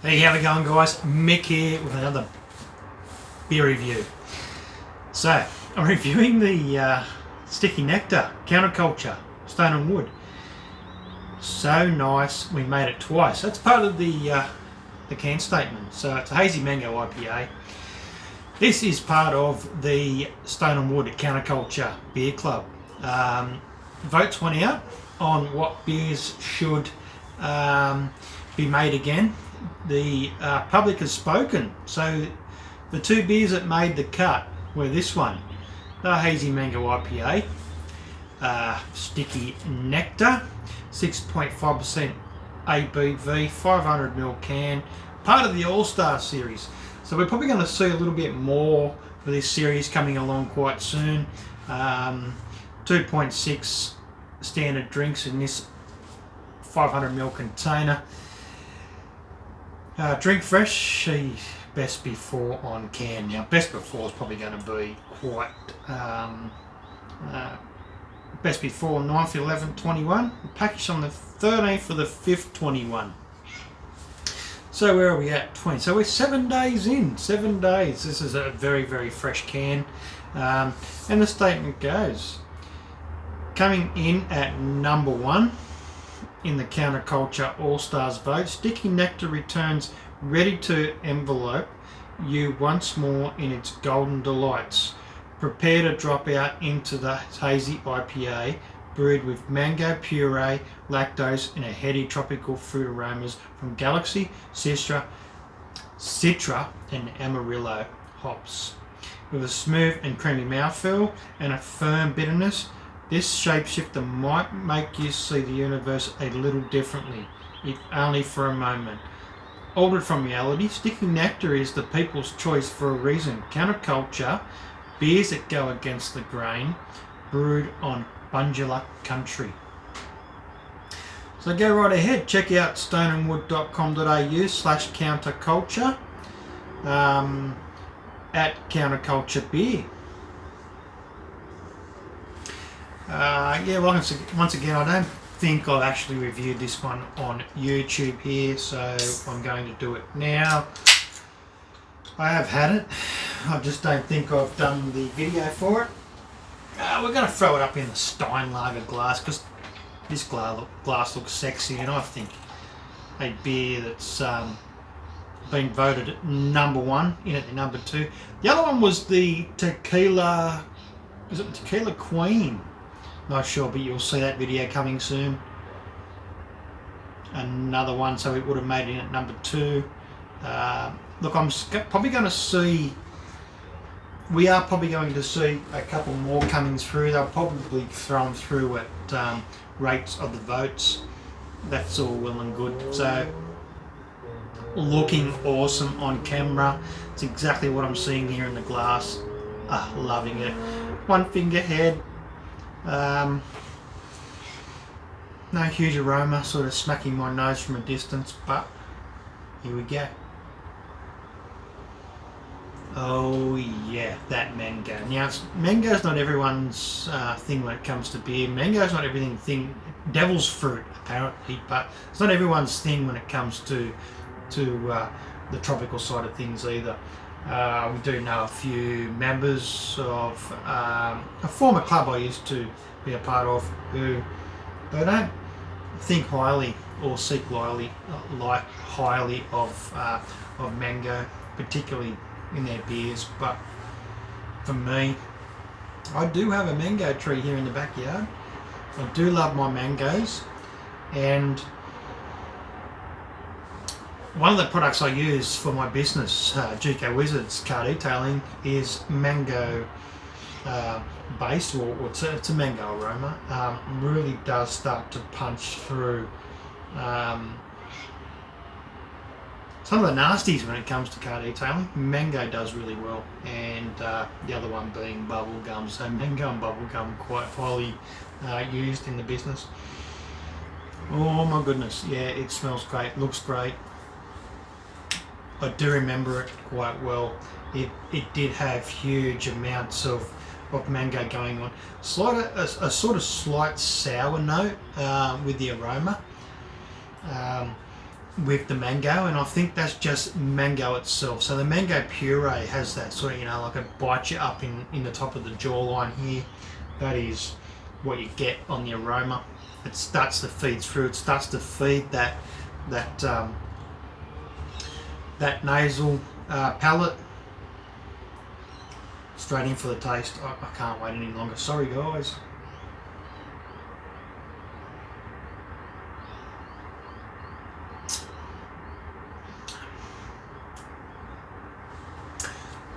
Hey, how's it going, guys? Mick here with another beer review. So, I'm reviewing the Sticky Nectar Counterculture Stone and Wood. So nice, we made it twice. That's part of the can statement. So it's a hazy mango IPA. This is part of the Stone and Wood Counterculture Beer Club. Votes went out on what beers should be made again. The public has spoken. So the two beers that made the cut were this one, the Hazy Mango IPA, Sticky Nectar, 6.5% ABV, 500ml can, part of the All-Star series. So we're probably going to see a little bit more for this series coming along quite soon. 2.6 standard drinks in this 500ml container. Drink fresh, best before on can. Now, best before is probably going to be quite best before 9th, 11th, 21. Packaged on the 13th of the 5th, 21. So where are we at? 20. So we're 7 days in. 7 days. This is a very, very fresh can. And the statement goes, coming in at number 1 in the Counterculture All-Stars vote, Sticky Nectar returns ready to envelope you once more in its golden delights. Prepare to drop out into the hazy IPA brewed with mango puree, lactose, and a heady tropical fruit aromas from Galaxy, Citra, and Amarillo hops. With a smooth and creamy mouthfeel and a firm bitterness, this shapeshifter might make you see the universe a little differently, if only for a moment. Altered from reality, Sticky Nectar is the people's choice for a reason. Counterculture, beers that go against the grain, brewed on Bundjalung country. So go right ahead, check out stoneandwood.com.au/counterculture at Counterculture Beer. Once again, I don't think I've actually reviewed this one on YouTube here, so I'm going to do it now. I have had it, I just don't think I've done the video for it. We're going to throw it up in the Steinlager glass because this glass looks sexy, and I think a beer that's been voted at number 1 in at the number 2. The other one was the Tequila, is it Tequila Queen? Not sure, but you'll see that video coming soon. Another one, so it would have made it in at number 2. Look, I'm probably going to see, we are probably going to see a couple more coming through. They'll probably throw them through at rates of the votes. That's all well and good. So, looking awesome on camera. It's exactly what I'm seeing here in the glass. Loving it. One finger head. No huge aroma, sort of smacking my nose from a distance, but here we go. Oh yeah, that mango. Now, mango's not everyone's thing when it comes to beer. Mango's not everything. Devil's fruit, apparently, but it's not everyone's thing when it comes to the tropical side of things either. We do know a few members of a former club I used to be a part of who they don't think highly or seek highly of mango, particularly in their beers. But for me, I do have a mango tree here in the backyard. I do love my mangoes, and one of the products I use for my business, GK Wizards Car Detailing, is mango based, or it's a mango aroma. Really does start to punch through some of the nasties when it comes to car detailing. Mango does really well, and the other one being bubblegum. So mango and bubblegum quite highly used in the business. Oh my goodness, yeah, it smells great, looks great. I do remember it quite well. It did have huge amounts of mango going on. A sort of slight sour note with the aroma. with the mango, and I think that's just mango itself. So the mango puree has that sort of, like it bites you up in the top of the jawline here. That is what you get on the aroma. It starts to feed through. It starts to feed that nasal palate straight in for the taste. I can't wait any longer. Sorry, guys.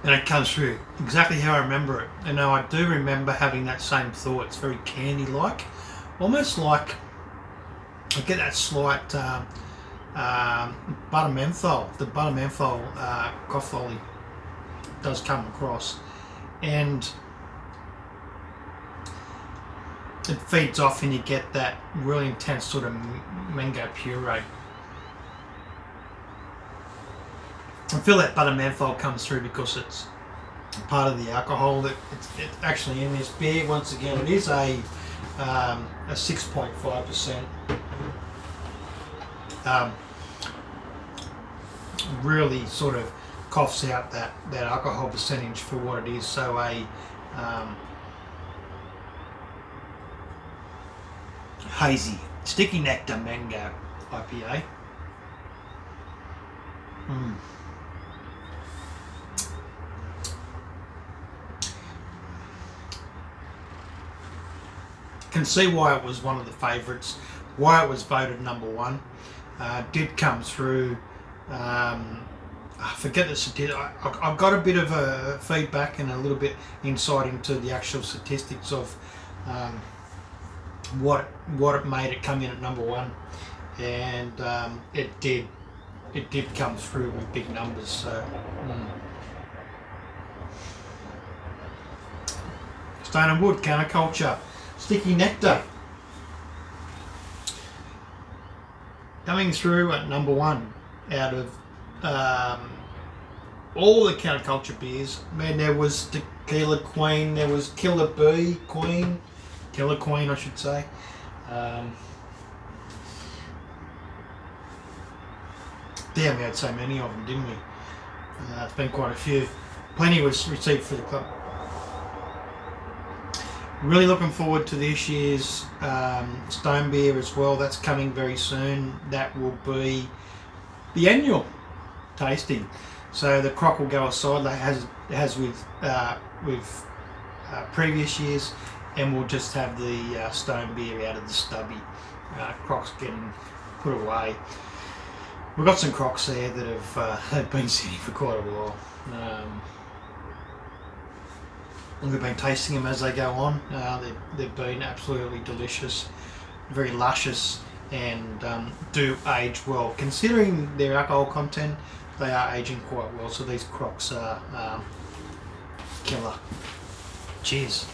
And it comes through exactly how I remember it. And now I do remember having that same thought. It's very candy-like, almost like I get that slight butter menthol. The butter menthol cough lolly does come across, and it feeds off, and you get that really intense sort of mango puree. I feel that butter menthol comes through because it's part of the alcohol that it's actually in this beer. Once again, it is a 6.5%. Really sort of coughs out that alcohol percentage for what it is. So a hazy sticky nectar mango IPA. Can see why it was one of the favourites, why it was voted number one. Did come through. I forget the statistics. I've got a bit of a feedback and a little bit insight into the actual statistics of what it made it come in at number one, and it did come through with big numbers. So. Stone and Wood counterculture. Sticky Nectar coming through at number one out of all the counterculture beers. Man, there was Tequila Queen, there was Killer Queen, I should say. Damn, we had so many of them, didn't we? It's been quite a few. Plenty was received for the club. Really looking forward to this year's Stone Beer as well. That's coming very soon. That will be the annual tasting. So the crock will go aside like it has with previous years, and we'll just have the Stone Beer out of the stubby. Crocks getting put away. We've got some crocks there that have been sitting for quite a while. We've been tasting them as they go on. They've been absolutely delicious, very luscious, and do age well. Considering their alcohol content, they are aging quite well. So these crocks are killer. Cheers.